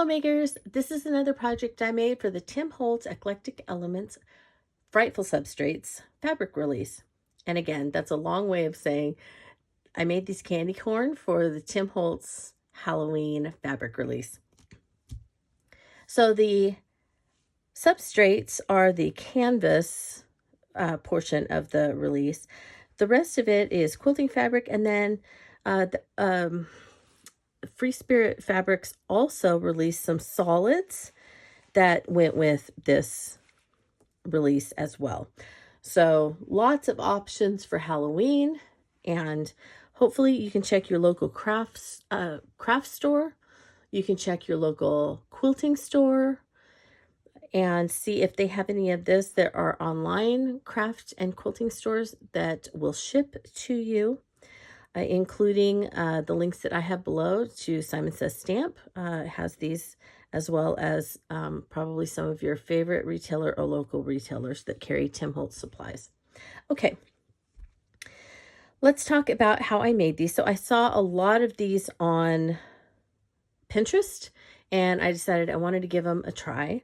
homemakers, this is another project I made for the Tim Holtz Eclectic Elements Frightful Substrates fabric release. And again, that's a long way of saying I made these candy corn for the Tim Holtz Halloween fabric release. So the substrates are the canvas portion of the release. The rest of it is quilting fabric, and then Free Spirit Fabrics also released some solids that went with this release as well. So lots of options for Halloween, and hopefully you can check your local craft store. You can check your local quilting store and see if they have any of this. There are online craft and quilting stores that will ship to you, including the links that I have below to Simon Says Stamp. Has these, as well as probably some of your favorite retailer or local retailers that carry Tim Holtz supplies. Okay, let's talk about how I made these. So I saw a lot of these on Pinterest, and I decided I wanted to give them a try.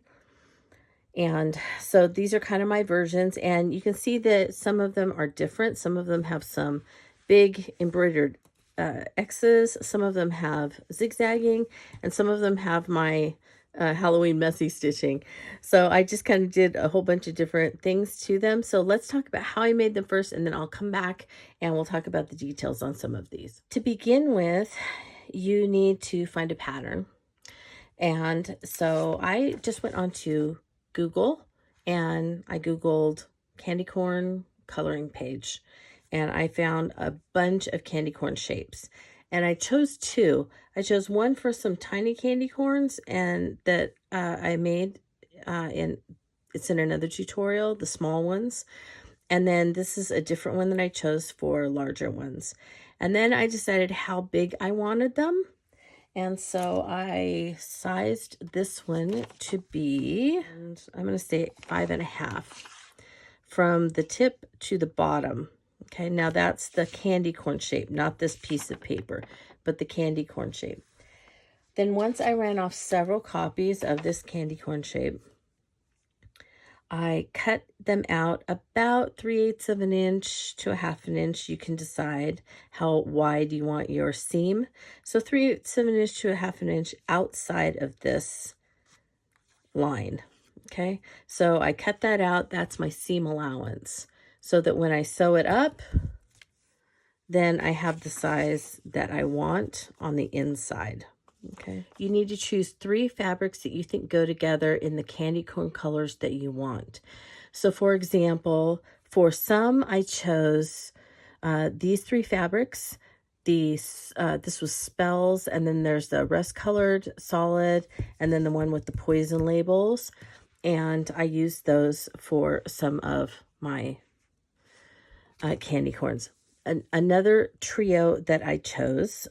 And so these are kind of my versions, and you can see that some of them are different. Some of them have some big embroidered X's, some of them have zigzagging, and some of them have my Halloween messy stitching. So I just kind of did a whole bunch of different things to them. So let's talk about how I made them first, and then I'll come back and we'll talk about the details on some of these. To begin with, you need to find a pattern. And so I just went on to Google, and I Googled candy corn coloring page, and I found a bunch of candy corn shapes, and I chose two. I chose one for some tiny candy corns, and that I made it's in another tutorial, the small ones, and then this is a different one that I chose for larger ones. And then I decided how big I wanted them. And so I sized this one to be, and I'm going to say 5.5 from the tip to the bottom. Okay, now that's the candy corn shape, not this piece of paper, but the candy corn shape. Then once I ran off several copies of this candy corn shape, I cut them out about 3/8 of an inch to 1/2 an inch. You can decide how wide you want your seam. So 3/8 of an inch to 1/2 an inch outside of this line. Okay, so I cut that out. That's my seam allowance, so that when I sew it up, then I have the size that I want on the inside. Okay, you need to choose 3 fabrics that you think go together in the candy corn colors that you want. So for example, for some I chose these 3 fabrics. This was Spells, and then there's the rust colored solid, and then the one with the poison labels, and I used those for some of my candy corns. Another trio that I chose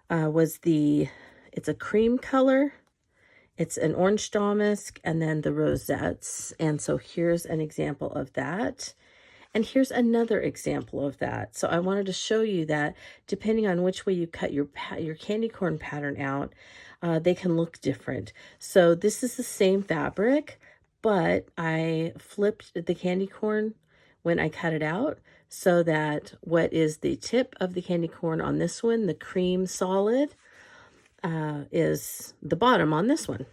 was it's a cream color, it's an orange damask, and then the rosettes. And so here's an example of that, and here's another example of that. So I wanted to show you that depending on which way you cut your candy corn pattern out, they can look different. So this is the same fabric, but I flipped the candy corn when I cut it out, so that what is the tip of the candy corn on this one, the cream solid, is the bottom on this one.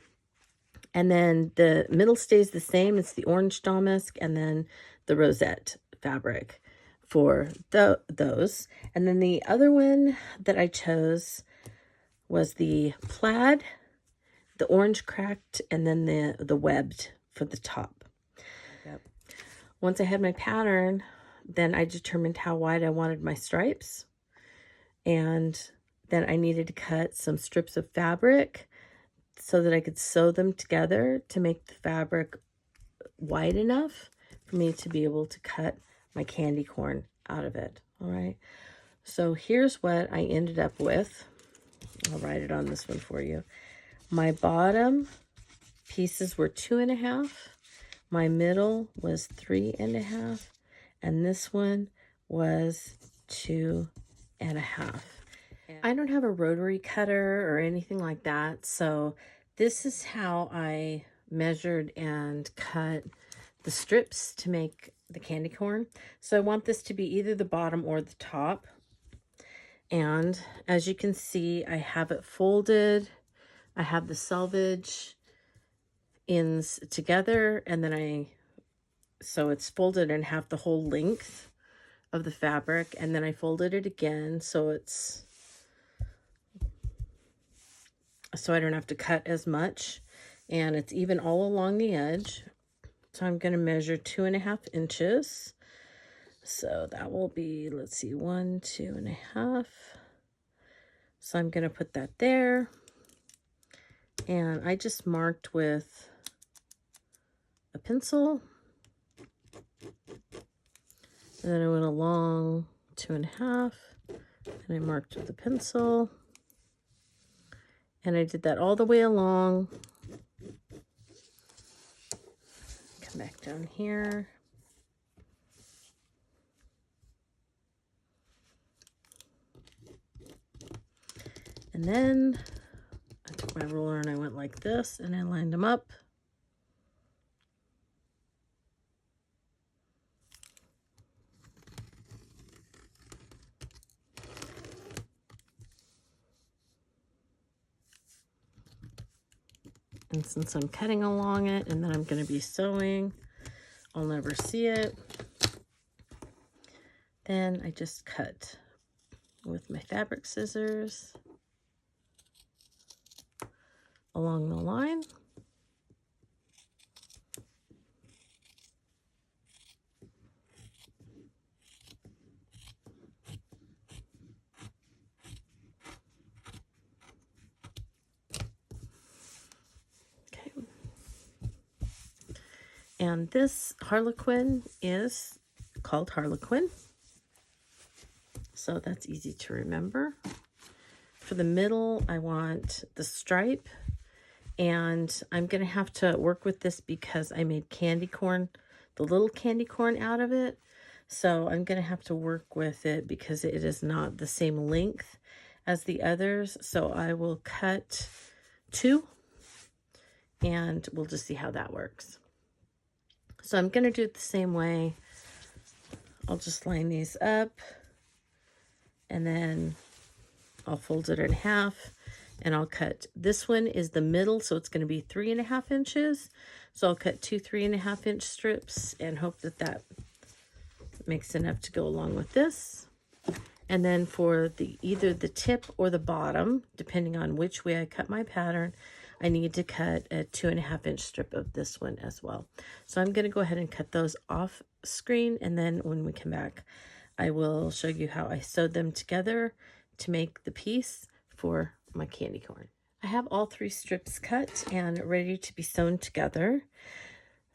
And then the middle stays the same. It's the orange damask, and then the rosette fabric for those. And then the other one that I chose was the plaid, the orange cracked, and then the webbed for the top. Yep. Once I had my pattern, then I determined how wide I wanted my stripes, and then I needed to cut some strips of fabric so that I could sew them together to make the fabric wide enough for me to be able to cut my candy corn out of it. All right, so here's what I ended up with. I'll write it on this one for you. My bottom pieces were 2.5, my middle was 3.5, and this one was 2.5. I don't have a rotary cutter or anything like that, so this is how I measured and cut the strips to make the candy corn. So I want this to be either the bottom or the top. And as you can see, I have it folded. I have the selvage ends together, and then so it's folded in half the whole length of the fabric, and then I folded it again so I don't have to cut as much, and it's even all along the edge. So I'm going to measure 2.5 inches. So that will be, let's see, 1, 2.5. So I'm going to put that there. And I just marked with a pencil. And then I went along 2.5. And I marked with a pencil. And I did that all the way along. Come back down here. And then I took my ruler and I went like this and I lined them up. And since I'm cutting along it and then I'm going to be sewing, I'll never see it. Then I just cut with my fabric scissors along the line. Okay. And this Harlequin is called Harlequin. So that's easy to remember. For the middle, I want the stripe. And I'm going to have to work with this because I made candy corn, the little candy corn out of it. So I'm going to have to work with it because it is not the same length as the others. So I will cut 2 and we'll just see how that works. So I'm going to do it the same way. I'll just line these up and then I'll fold it in half. And I'll cut, this one is the middle, so it's going to be 3.5 inches. So I'll cut 2 3.5 inch strips and hope that that makes enough to go along with this. And then for either the tip or the bottom, depending on which way I cut my pattern, I need to cut a 2.5 inch strip of this one as well. So I'm going to go ahead and cut those off screen, and then when we come back, I will show you how I sewed them together to make the piece for my candy corn. I have all 3 strips cut and ready to be sewn together.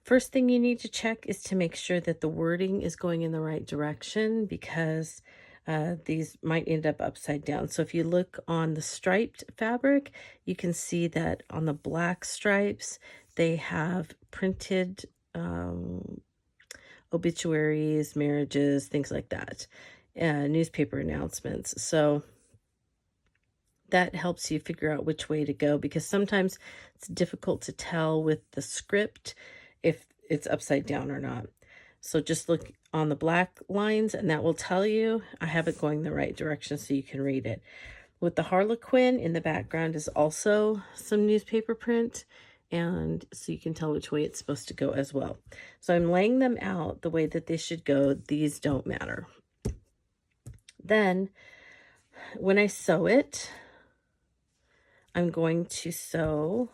First thing you need to check is to make sure that the wording is going in the right direction, because these might end up upside down. So if you look on the striped fabric, you can see that on the black stripes, they have printed obituaries, marriages, things like that, newspaper announcements. So that helps you figure out which way to go, because sometimes it's difficult to tell with the script if it's upside down or not. So just look on the black lines and that will tell you. I have it going the right direction so you can read it. With the Harlequin, in the background is also some newspaper print, and so you can tell which way it's supposed to go as well. So I'm laying them out the way that they should go. These don't matter. Then when I sew it, I'm going to sew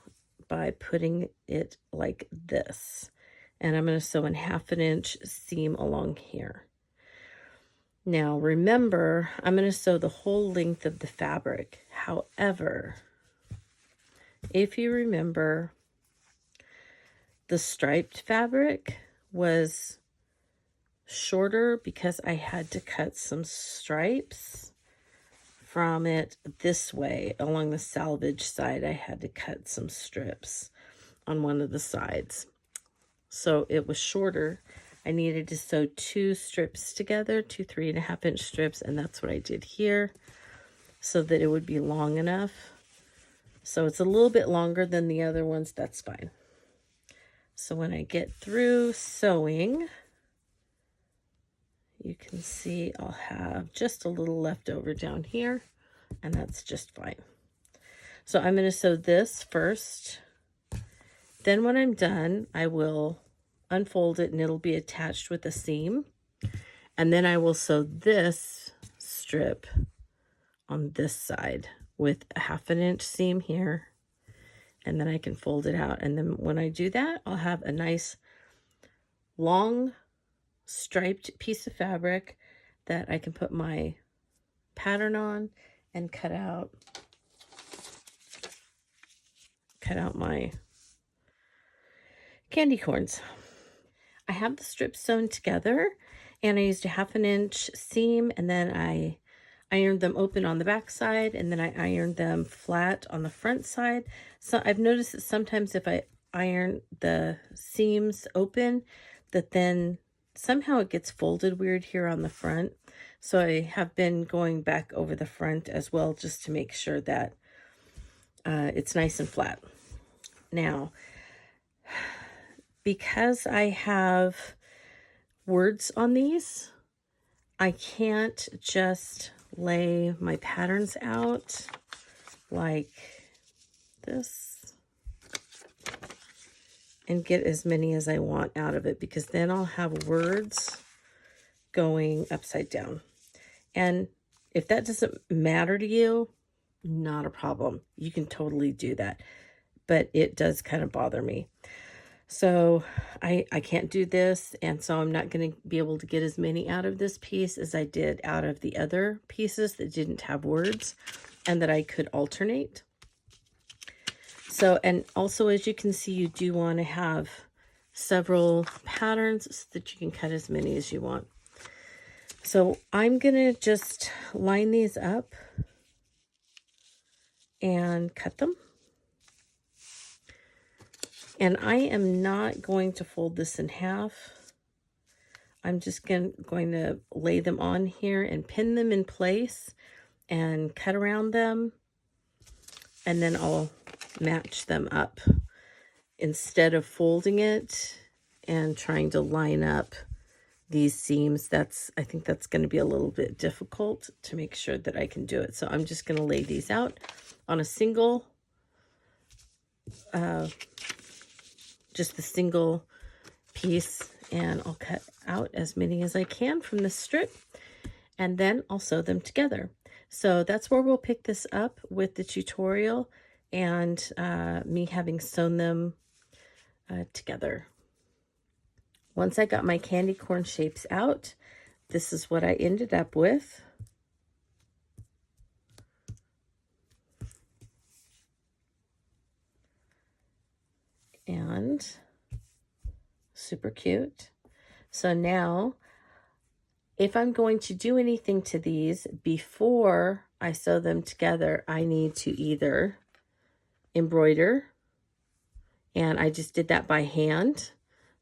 by putting it like this. And I'm going to sew in 1/2 inch seam along here. Now remember, I'm going to sew the whole length of the fabric. However, if you remember, the striped fabric was shorter because I had to cut some stripes from it this way. Along the selvage side, I had to cut some strips on one of the sides. So it was shorter. I needed to sew 2 strips together, 2 3.5 inch strips, and that's what I did here. so that it would be long enough. So it's a little bit longer than the other ones. That's fine. So when I get through sewing, you can see I'll have just a little left over down here, and that's just fine. So I'm going to sew this first. Then when I'm done, I will unfold it and it'll be attached with a seam. And then I will sew this strip on this side with a 1/2 inch seam here. And then I can fold it out. And then when I do that, I'll have a nice long striped piece of fabric that I can put my pattern on and cut out my candy corns. I have the strips sewn together, and I used a 1/2 inch seam, and then I ironed them open on the back side, and then I ironed them flat on the front side. So I've noticed that sometimes if I iron the seams open, that then somehow it gets folded weird here on the front. So I have been going back over the front as well, just to make sure that it's nice and flat. Now, because I have words on these, I can't just lay my patterns out like this and get as many as I want out of it, because then I'll have words going upside down. And if that doesn't matter to you, not a problem. You can totally do that. But it does kind of bother me. So I can't do this, and so I'm not going to be able to get as many out of this piece as I did out of the other pieces that didn't have words and that I could alternate. So, and also, as you can see, you do want to have several patterns so that you can cut as many as you want. So I'm going to just line these up and cut them. And I am not going to fold this in half. I'm just going to lay them on here and pin them in place and cut around them. And then I'll match them up instead of folding it and trying to line up these seams. I think that's going to be a little bit difficult to make sure that I can do it. So I'm just going to lay these out on a single just the single piece, and I'll cut out as many as I can from this strip, and then I'll sew them together. So that's where we'll pick this up with the tutorial and me having sewn them together. Once I got my candy corn shapes out, this is what I ended up with. And super cute. So now, if I'm going to do anything to these before I sew them together, I need to either embroider, and I just did that by hand.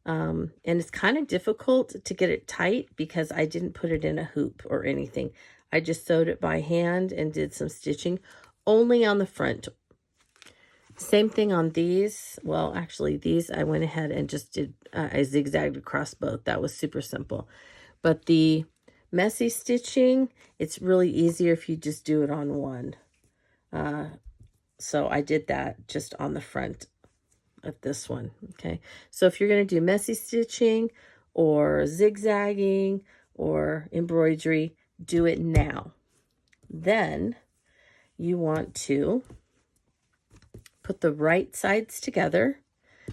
And it's kind of difficult to get it tight because I didn't put it in a hoop or anything. I just sewed it by hand and did some stitching only on the front. Same thing on these. Well, actually, these I went ahead and just did, I zigzagged across both. That was super simple. But the messy stitching, it's really easier if you just do it on one. So I did that just on the front of this one. Okay. So if you're going to do messy stitching or zigzagging or embroidery, do it now. Then you want to put the right sides together.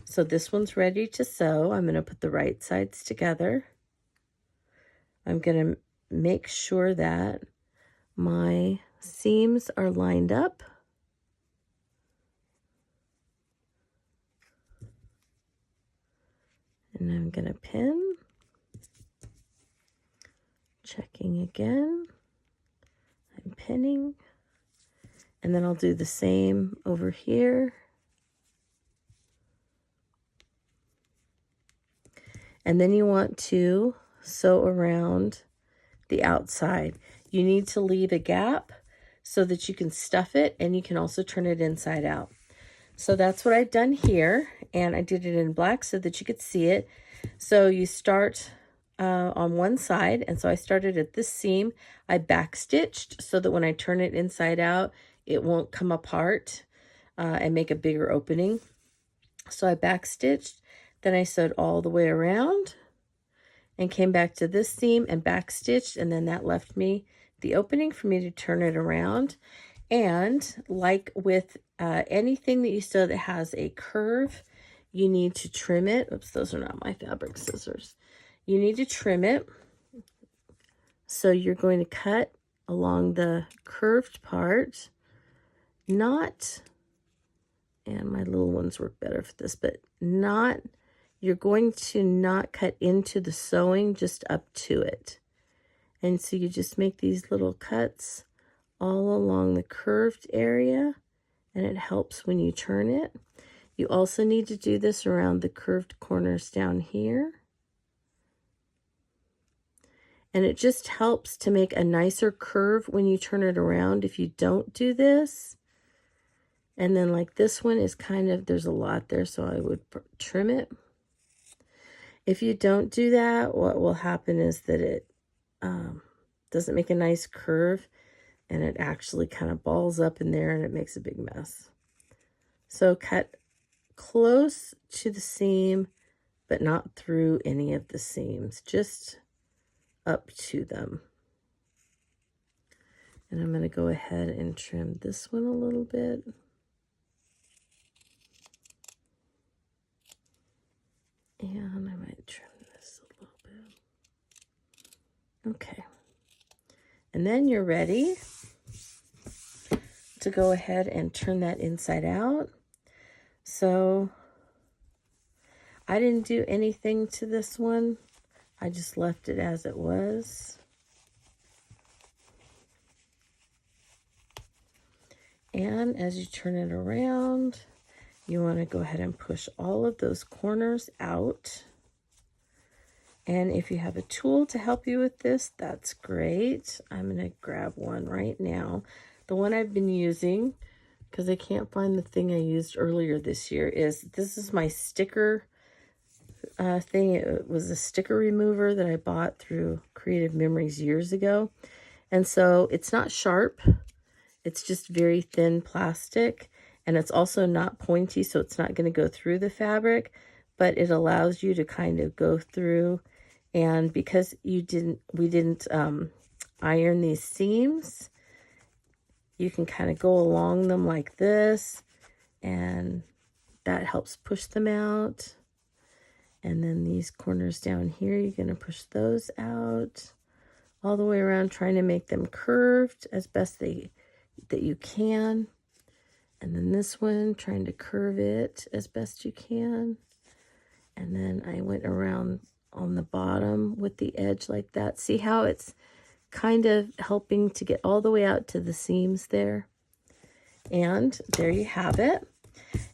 So this one's ready to sew. I'm going to put the right sides together. I'm going to make sure that my seams are lined up. And I'm going to pin. Checking again. I'm pinning. And then I'll do the same over here. And then you want to sew around the outside. You need to leave a gap so that you can stuff it, and you can also turn it inside out. So that's what I've done here, and I did it in black so that you could see it. So you start on one side, and so I started at this seam. I back stitched so that when I turn it inside out, it won't come apart and make a bigger opening. So I back stitched, then I sewed all the way around and came back to this seam and back stitched, and then that left me the opening for me to turn it around. And like with anything that you sew that has a curve, you need to trim it. Oops, those are not my fabric scissors. You need to trim it. So you're going to cut along the curved part, not, and my little ones work better for this, but not, you're going to not cut into the sewing, just up to it. And so you just make these little cuts all along the curved area, and it helps when you turn it. You also need to do this around the curved corners down here. And it just helps to make a nicer curve when you turn it around if you don't do this. And then like this one is kind of, there's a lot there, so I would trim it. If you don't do that, what will happen is that it doesn't make a nice curve, and it actually kind of balls up in there and it makes a big mess. So cut close to the seam, but not through any of the seams, just up to them. And I'm going to go ahead and trim this one a little bit. And I might trim this a little bit. Okay. And then you're ready to go ahead and turn that inside out. So I didn't do anything to this one. I just left it as it was. And as you turn it around, you want to go ahead and push all of those corners out. And if you have a tool to help you with this, that's great. I'm going to grab one right now. The one I've been using, because I can't find the thing I used earlier this year, this is my sticker thing. It was a sticker remover that I bought through Creative Memories years ago. And so it's not sharp. It's just very thin plastic. And it's also not pointy, so it's not going to go through the fabric. But it allows you to kind of go through. And because we didn't iron these seams, you can kind of go along them like this, and that helps push them out. And then these corners down here, you're going to push those out all the way around, trying to make them curved as best that you can. And then this one, trying to curve it as best you can. And then I went around on the bottom with the edge like that. See how it's kind of helping to get all the way out to the seams there? And there you have it.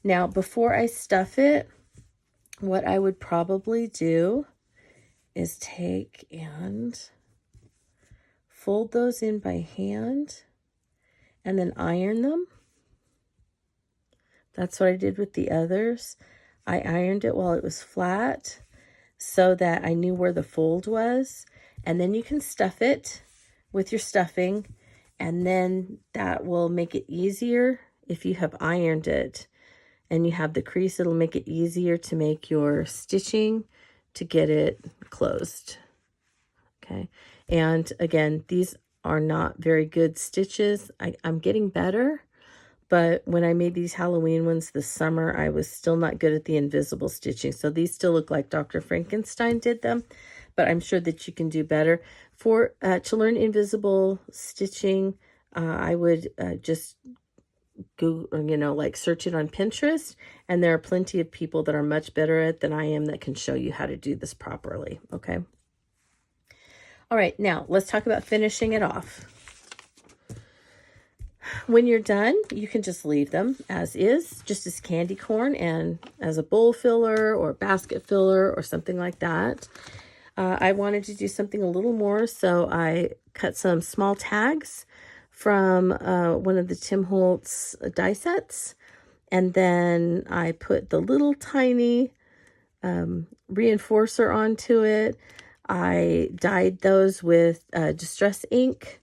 Now, before I stuff it, what I would probably do is take and fold those in by hand and then iron them. That's what I did with the others. I ironed it while it was flat so that I knew where the fold was. And then you can stuff it with your stuffing, and then that will make it easier if you have ironed it and you have the crease. It'll make it easier to make your stitching to get it closed. Okay. And again, these are not very good stitches. I'm getting better. But when I made these Halloween ones this summer, I was still not good at the invisible stitching. So these still look like Dr. Frankenstein did them, but I'm sure that you can do better. To learn invisible stitching, I would just go, like search it on Pinterest, and there are plenty of people that are much better at it than I am that can show you how to do this properly. Okay. All right, now let's talk about finishing it off. When you're done, you can just leave them as is, just as candy corn and as a bowl filler or basket filler or something like that. I wanted to do something a little more, so I cut some small tags from one of the Tim Holtz die sets. And then I put the little tiny reinforcer onto it. I dyed those with distress ink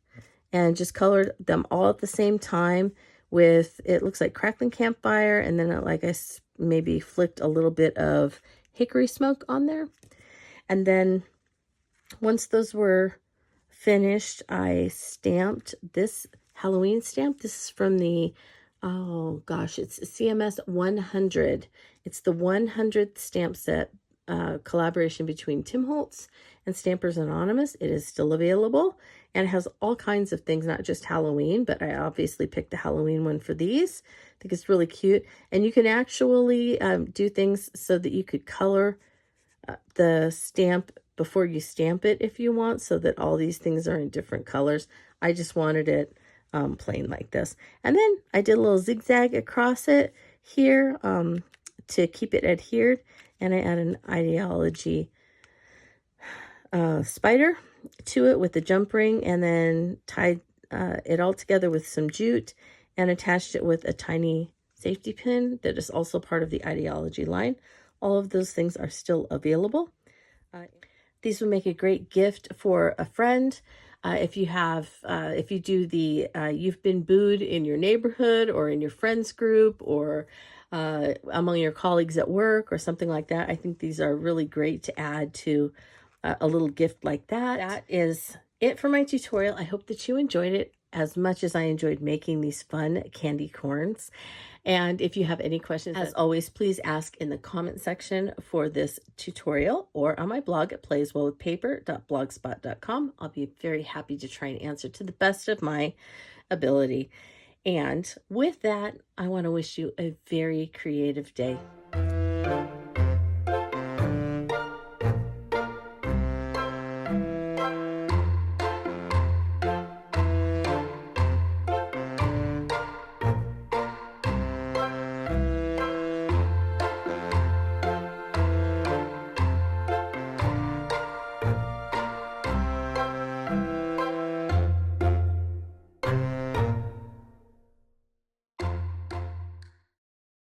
and just colored them all at the same time with, it looks like crackling campfire, and then like I maybe flicked a little bit of hickory smoke on there. And then once those were finished, I stamped this Halloween stamp. This is from the, oh gosh, it's CMS 100. It's the 100th stamp set collaboration between Tim Holtz and Stampers Anonymous. It is still available and it has all kinds of things, not just Halloween, but I obviously picked the Halloween one for these. I think it's really cute. And you can actually do things so that you could color the stamp before you stamp it if you want, so that all these things are in different colors. I just wanted it plain like this. And then I did a little zigzag across it here to keep it adhered. And I added an Idea-ology spider to it with the jump ring, and then tied it all together with some jute and attached it with a tiny safety pin that is also part of the Idea-ology line. All of those things are still available. These would make a great gift for a friend. If you do the you've been booed in your neighborhood or in your friends group or among your colleagues at work or something like that, I think these are really great to add to a little gift like that. That is it for my tutorial. I hope that you enjoyed it as much as I enjoyed making these fun candy corns. And if you have any questions, as always, please ask in the comment section for this tutorial or on my blog at playswellwithpaper.blogspot.com. I'll be very happy to try and answer to the best of my ability. And with that, I want to wish you a very creative day.